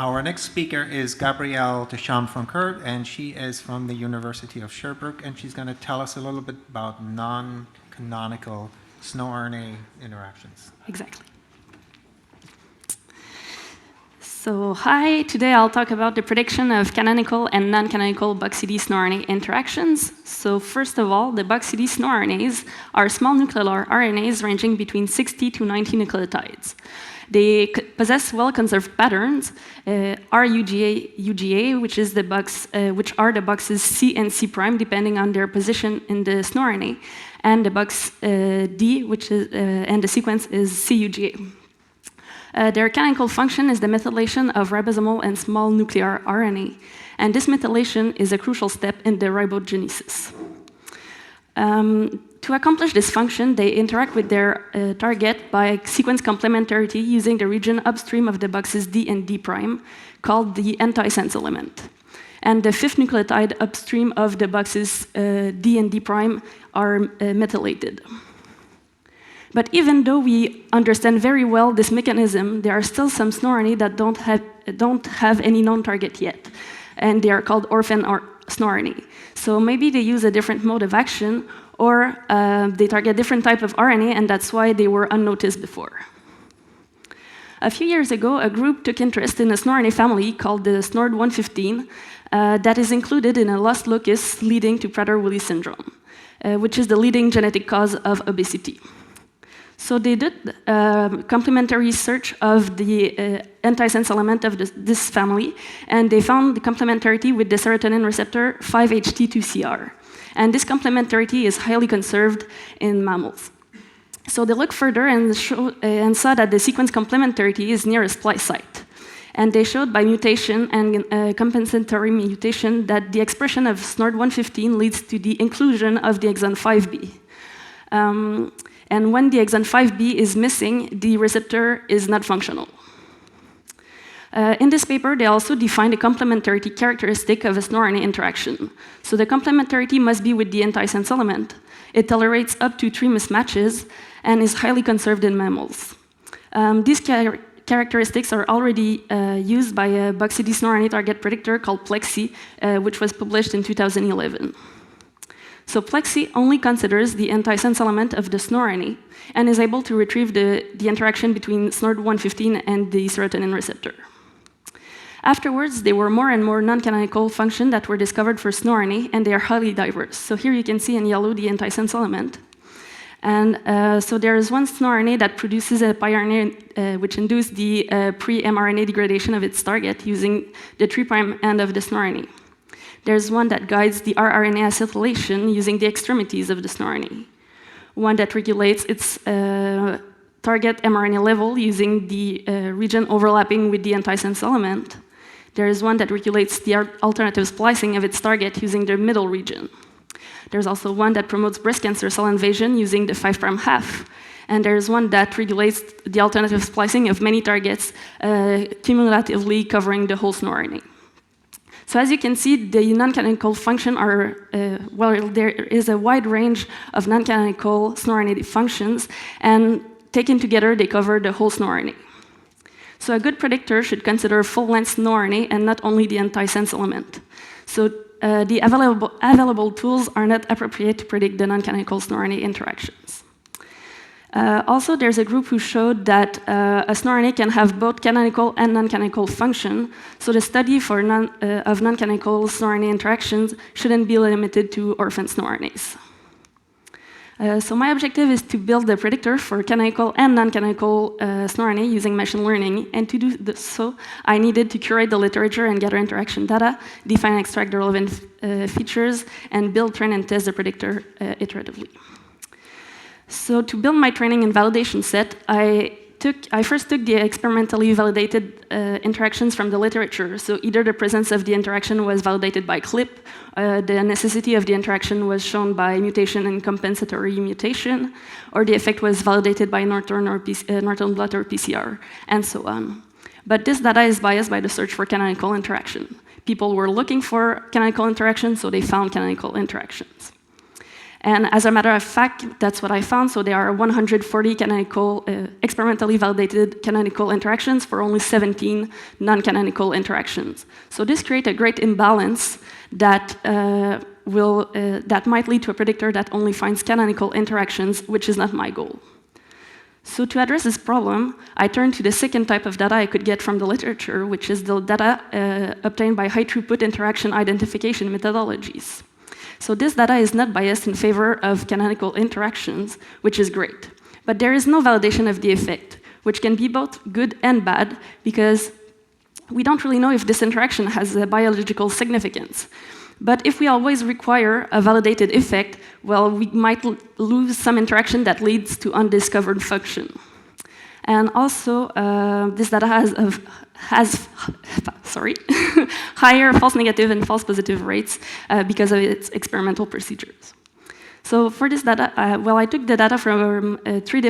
Our next speaker is Gabrielle Deschamps-Francoeur, and she is from the University of Sherbrooke, and she's going to tell us a little bit about non-canonical snoRNA interactions. Exactly. So hi, today I'll talk about the prediction of canonical and non-canonical BoxCD snoRNA interactions. So first of all, the BoxCD snoRNAs are small nuclear RNAs ranging between 60 to 90 nucleotides. They possess well-conserved patterns, RUGA, UGA, which are the boxes C and C prime, depending on their position in the snoRNA, and the box D, and the sequence is CUGA. Their canonical function is the methylation of ribosomal and small nuclear RNA, and this methylation is a crucial step in the ribogenesis. To accomplish this function, they interact with their target by sequence complementarity using the region upstream of the boxes D and D prime, called the antisense element. And the fifth nucleotide upstream of the boxes D and D prime are methylated. But even though we understand very well this mechanism, there are still some snoRNA that don't have any known target yet, and they are called orphan snoRNA. So maybe they use a different mode of action, or they target different type of RNA, and that's why they were unnoticed before. A few years ago, a group took interest in a snoRNA family called the SNORD115 that is included in a lost locus leading to Prader-Willi syndrome, which is the leading genetic cause of obesity. So they did complementary search of the antisense element of this family, and they found the complementarity with the serotonin receptor 5-HT2CR. And this complementarity is highly conserved in mammals. So they looked further and saw that the sequence complementarity is near a splice site. And they showed by mutation and compensatory mutation that the expression of SNORD115 leads to the inclusion of the exon 5B. And when the exon 5B is missing, the receptor is not functional. In this paper, they also defined a complementarity characteristic of a snoRNA interaction. So the complementarity must be with the antisense element. It tolerates up to 3 mismatches and is highly conserved in mammals. These characteristics are already used by a BoxCD snoRNA target predictor called Plexi, which was published in 2011. So Plexi only considers the antisense element of the snoRNA and is able to retrieve the interaction between SNORD115 and the serotonin receptor. Afterwards, there were more and more non-canonical functions that were discovered for snoRNA, and they are highly diverse. So here you can see in yellow the antisense element. And so there is one snoRNA that produces a piRNA which induces the pre-mRNA degradation of its target using the 3' end of the snoRNA. There's one that guides the rRNA acetylation using the extremities of the snoRNA. One that regulates its target mRNA level using the region overlapping with the antisense element. There is one that regulates the alternative splicing of its target using the middle region. There's also one that promotes breast cancer cell invasion using the 5' half. And there's one that regulates the alternative splicing of many targets, cumulatively covering the whole snoRNA. So as you can see, the non-canonical function are, there is a wide range of non-canonical snoRNA functions, and taken together, they cover the whole snoRNA. So a good predictor should consider full-length snoRNA and not only the antisense element. So the available tools are not appropriate to predict the non-canonical snoRNA interactions. Also, there's a group who showed that a snoRNA can have both canonical and non-canonical function, so the study of non-canonical snoRNA interactions shouldn't be limited to orphan snoRNAs. So my objective is to build a predictor for canonical and non-canonical snoRNA using machine learning, and to do so, I needed to curate the literature and gather interaction data, define and extract the relevant features, and build, train, and test the predictor iteratively. So to build my training and validation set, I first took the experimentally validated interactions from the literature. So either the presence of the interaction was validated by CLIP, the necessity of the interaction was shown by mutation and compensatory mutation, or the effect was validated by Norton blot or PCR, and so on. But this data is biased by the search for canonical interaction. People were looking for canonical interaction, so they found canonical interactions. And as a matter of fact, that's what I found. So there are 140 canonical, experimentally validated canonical interactions for only 17 non-canonical interactions. So this creates a great imbalance that that might lead to a predictor that only finds canonical interactions, which is not my goal. So to address this problem, I turned to the second type of data I could get from the literature, which is the data obtained by high-throughput interaction identification methodologies. So this data is not biased in favor of canonical interactions, which is great. But there is no validation of the effect, which can be both good and bad, because we don't really know if this interaction has a biological significance. But if we always require a validated effect, well, we might lose some interaction that leads to undiscovered function. And also, this data has higher false negative and false positive rates because of its experimental procedures. So for this data, I took the data from three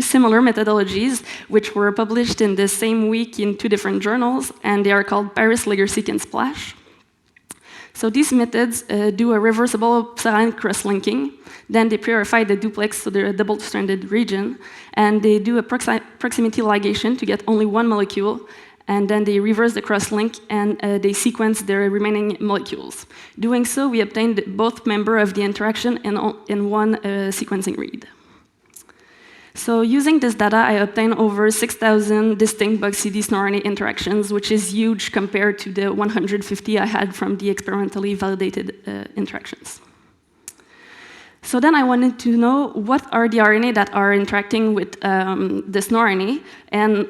similar methodologies, which were published in the same week in 2 different journals, and they are called Paris, Legerseek, and Splash. So these methods do a reversible psilane cross-linking, then they purify the duplex, so they're a double-stranded region, and they do a proximity ligation to get only one molecule, and then they reverse the cross-link and they sequence the remaining molecules. Doing so, we obtained both members of the interaction in one sequencing read. So using this data, I obtained over 6,000 distinct BugCD snoRNA interactions, which is huge compared to the 150 I had from the experimentally validated interactions. So then I wanted to know what are the RNA that are interacting with the snoRNA, and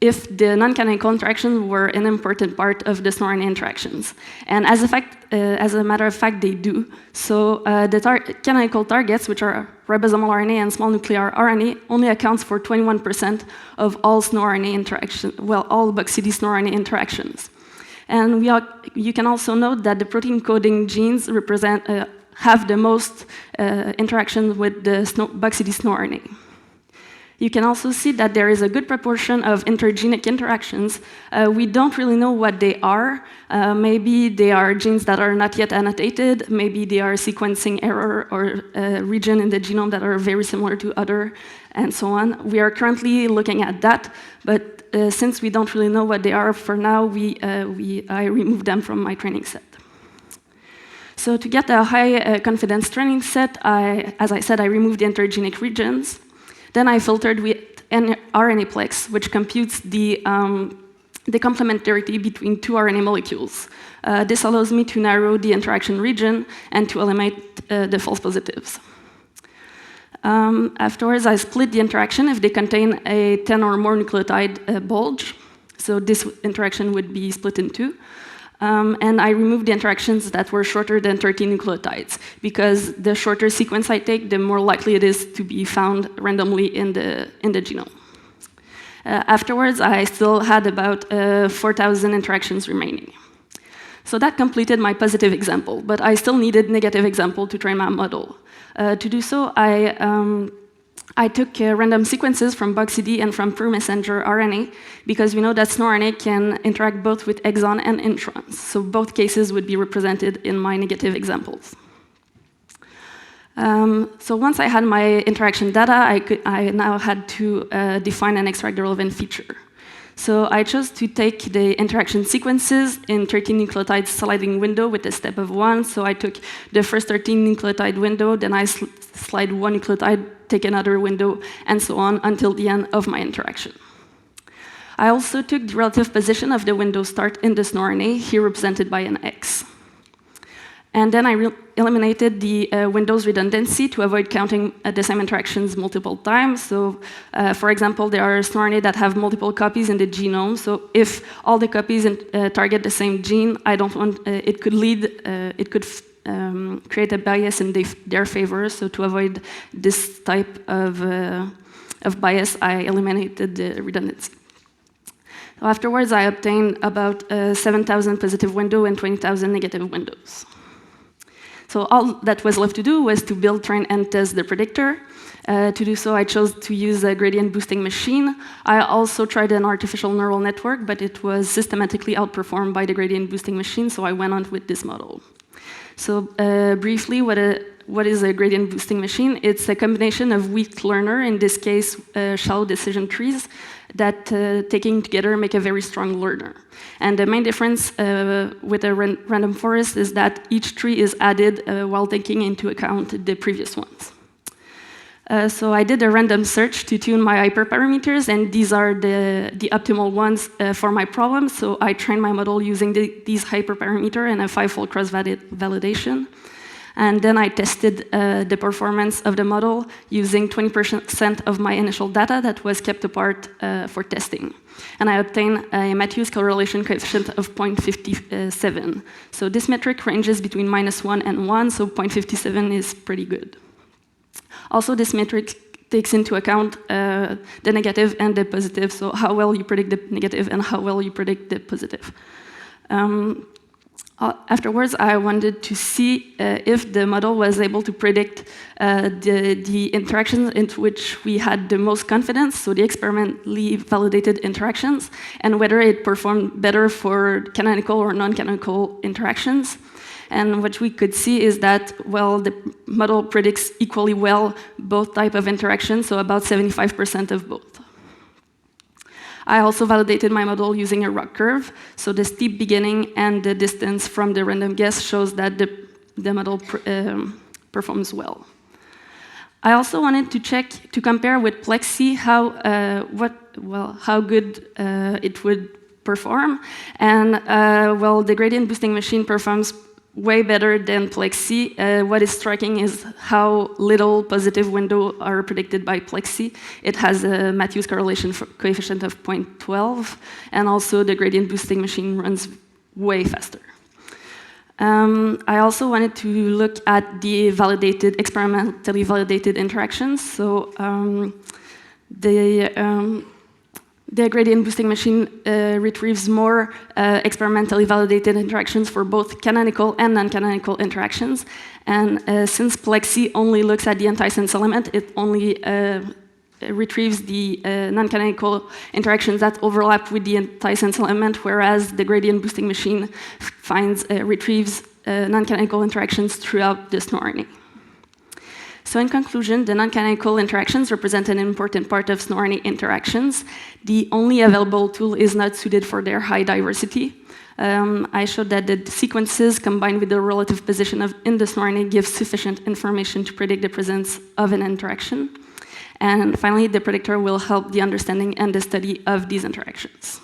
if the non-canonical interactions were an important part of the snoRNA interactions. And as a matter of fact, they do. So the canonical targets, which are ribosomal RNA and small nuclear RNA, only accounts for 21% of all snoRNA interactions, well, all BugCD snoRNA interactions. And you can also note that the protein coding genes have the most interaction with the BugCD snoRNA. You can also see that there is a good proportion of intergenic interactions. We don't really know what they are. Maybe they are genes that are not yet annotated. Maybe they are sequencing error or region in the genome that are very similar to other, and so on. We are currently looking at that, but since we don't really know what they are for now, I removed them from my training set. So to get a high confidence training set, as I said, I removed the intergenic regions. Then I filtered with RNAplex, which computes the complementarity between 2 RNA molecules. This allows me to narrow the interaction region and to eliminate the false positives. Afterwards, I split the interaction if they contain a 10 or more nucleotide bulge. So this interaction would be split in 2. And I removed the interactions that were shorter than 13 nucleotides, because the shorter sequence I take, the more likely it is to be found randomly in the genome. Afterwards, I still had about 4,000 interactions remaining. So that completed my positive example, but I still needed negative example to train my model. To do so, I took random sequences from BugCD and from pure messenger RNA, because we know that snoRNA can interact both with exon and introns. So both cases would be represented in my negative examples. So once I had my interaction data, I now had to define and extract the relevant feature. So I chose to take the interaction sequences in 13 nucleotide sliding window with a step of 1. So I took the first 13 nucleotide window, then I slide 1 nucleotide, take another window, and so on until the end of my interaction. I also took the relative position of the window start in the snoRNA, here represented by an X. And then I eliminated the Windows redundancy to avoid counting the same interactions multiple times. So, for example, there are snoRNA that have multiple copies in the genome. So if all the copies target the same gene, I don't want, it could create a bias in their favor. So to avoid this type of bias, I eliminated the redundancy. So afterwards, I obtained about 7,000 positive windows and 20,000 negative windows. So all that was left to do was to build, train, and test the predictor. To do so, I chose to use a gradient boosting machine. I also tried an artificial neural network, but it was systematically outperformed by the gradient boosting machine, so I went on with this model. So briefly, what what is a gradient boosting machine? It's a combination of weak learner, in this case, shallow decision trees, that taking together make a very strong learner. And the main difference with a random forest is that each tree is added while taking into account the previous ones. So I did a random search to tune my hyperparameters, and these are the optimal ones for my problem. So I trained my model using these hyperparameter and a 5-fold cross-validation. And then I tested the performance of the model using 20% of my initial data that was kept apart for testing. And I obtained a Matthews correlation coefficient of 0.57. So this metric ranges between -1 and 1, so 0.57 is pretty good. Also, this metric takes into account the negative and the positive, so how well you predict the negative and how well you predict the positive. Afterwards, I wanted to see if the model was able to predict the interactions into which we had the most confidence, so the experimentally validated interactions, and whether it performed better for canonical or non-canonical interactions. And what we could see is that, well, the model predicts equally well both type of interactions, so about 75% of both. I also validated my model using a ROC curve, so the steep beginning and the distance from the random guess shows that the model performs well. I also wanted to compare with Plexi how good it would perform, and the gradient boosting machine performs way better than Plexi. What is striking is how little positive windows are predicted by Plexi. It has a Matthews correlation coefficient of 0.12, and also the gradient boosting machine runs way faster. I also wanted to look at the experimentally validated interactions. So the gradient boosting machine retrieves more experimentally validated interactions for both canonical and non-canonical interactions. And since Plexi only looks at the antisense element, it only retrieves the non-canonical interactions that overlap with the antisense element, whereas the gradient boosting machine retrieves non-canonical interactions throughout the snoRNA. So in conclusion, the non-canonical interactions represent an important part of snoRNA interactions. The only available tool is not suited for their high diversity. I showed that the sequences combined with the relative position in the snoRNA give sufficient information to predict the presence of an interaction. And finally, the predictor will help the understanding and the study of these interactions.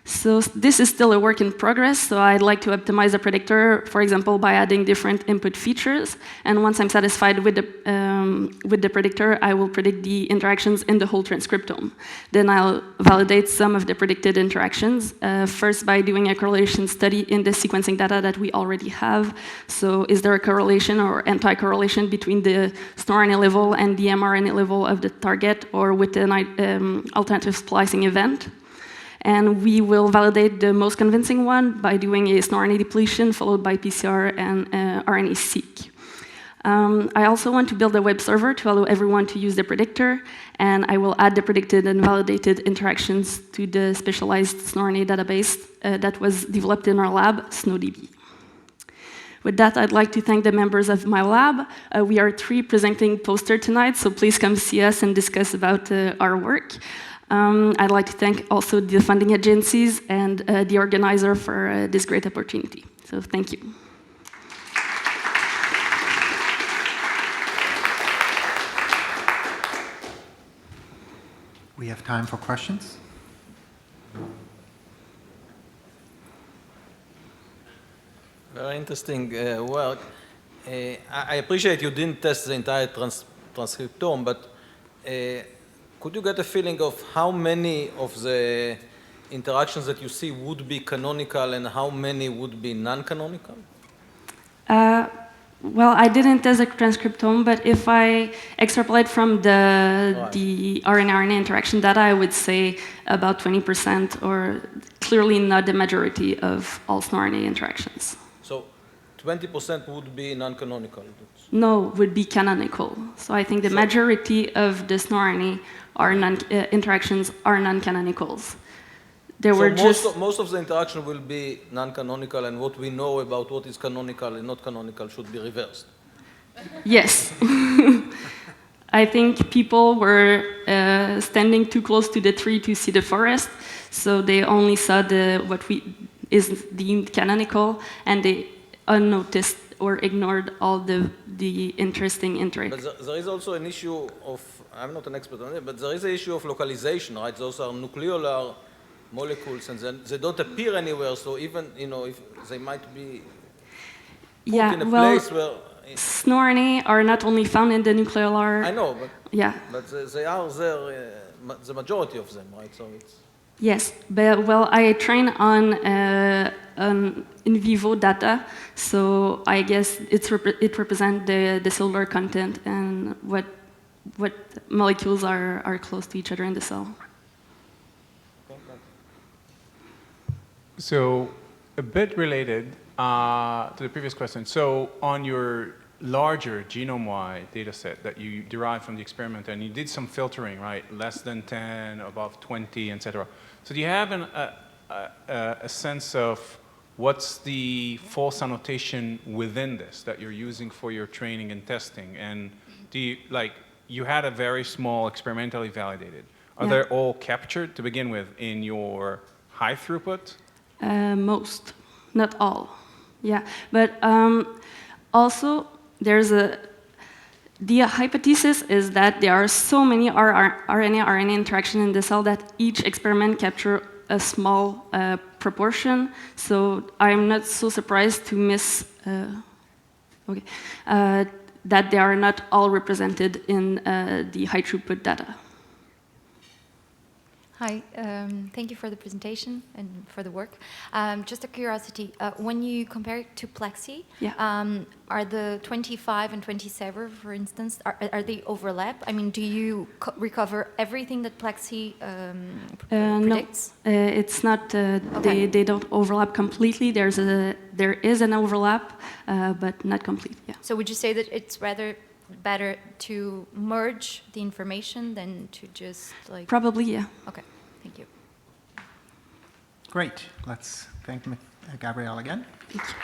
So this is still a work in progress, so I'd like to optimize the predictor, for example, by adding different input features. And once I'm satisfied with the predictor, I will predict the interactions in the whole transcriptome. Then I'll validate some of the predicted interactions, first by doing a correlation study in the sequencing data that we already have. So is there a correlation or anti-correlation between the snoRNA level and the mRNA level of the target, or with an alternative splicing event? And we will validate the most convincing one by doing a snoRNA depletion followed by PCR and RNA-seq. I also want to build a web server to allow everyone to use the predictor, and I will add the predicted and validated interactions to the specialized snoRNA database that was developed in our lab, snoDB. With that, I'd like to thank the members of my lab. We are 3 presenting poster tonight, so please come see us and discuss about our work. I'd like to thank also the funding agencies and the organizer for this great opportunity. So thank you. We have time for questions. Very interesting work. I appreciate you didn't test the entire transcriptome, but could you get a feeling of how many of the interactions that you see would be canonical and how many would be non-canonical? Well, I didn't test the transcriptome, but if I extrapolate from the RNA-RNA interaction data, I would say about 20%, or clearly not the majority of all snoRNA interactions. So 20% would be non-canonical? No, would be canonical. So I think the majority of the snoRNA interactions are non-canonicals. Most of the interaction will be non-canonical, and what we know about what is canonical and not canonical should be reversed. Yes. I think people were standing too close to the tree to see the forest, so they only saw what is deemed canonical, and they unnoticed or ignored all the interesting interact. But there is also an issue of, I'm not an expert on it, but there is an issue of localization, right? Those are nucleolar molecules, and then they don't appear anywhere, so even, if they might be put in a place where... snoRNA are not only found in the nucleolar... I know, but, yeah. but they are there, the majority of them, right? So it's... Yes, but I train on in vivo data, so I guess it represents the cellular content and what molecules are close to each other in the cell. So, a bit related to the previous question. So, on your larger genome-wide data set that you derived from the experiment, and you did some filtering, right? Less than 10, above 20, etc. So, do you have a sense of what's the false annotation within this that you're using for your training and testing? And do you, you had a very small experimentally validated. Are they all captured to begin with in your high throughput? Most, not all. Yeah, but also the hypothesis is that there are so many RNA-RNA interactions in the cell that each experiment captures a small proportion. So I'm not so surprised to miss that they are not all represented in the high throughput data. Hi, thank you for the presentation and for the work. Just a curiosity, when you compare it to Plexi, are the 25 and 27, for instance, are they overlap? I mean, do you recover everything that Plexi predicts? No, it's not. Okay. They don't overlap completely. There is an overlap, but not complete. Yeah. So would you say that it's rather better to merge the information than to just like... Probably, yeah. Okay, thank you. Great. Let's thank Gabrielle again. Thank you.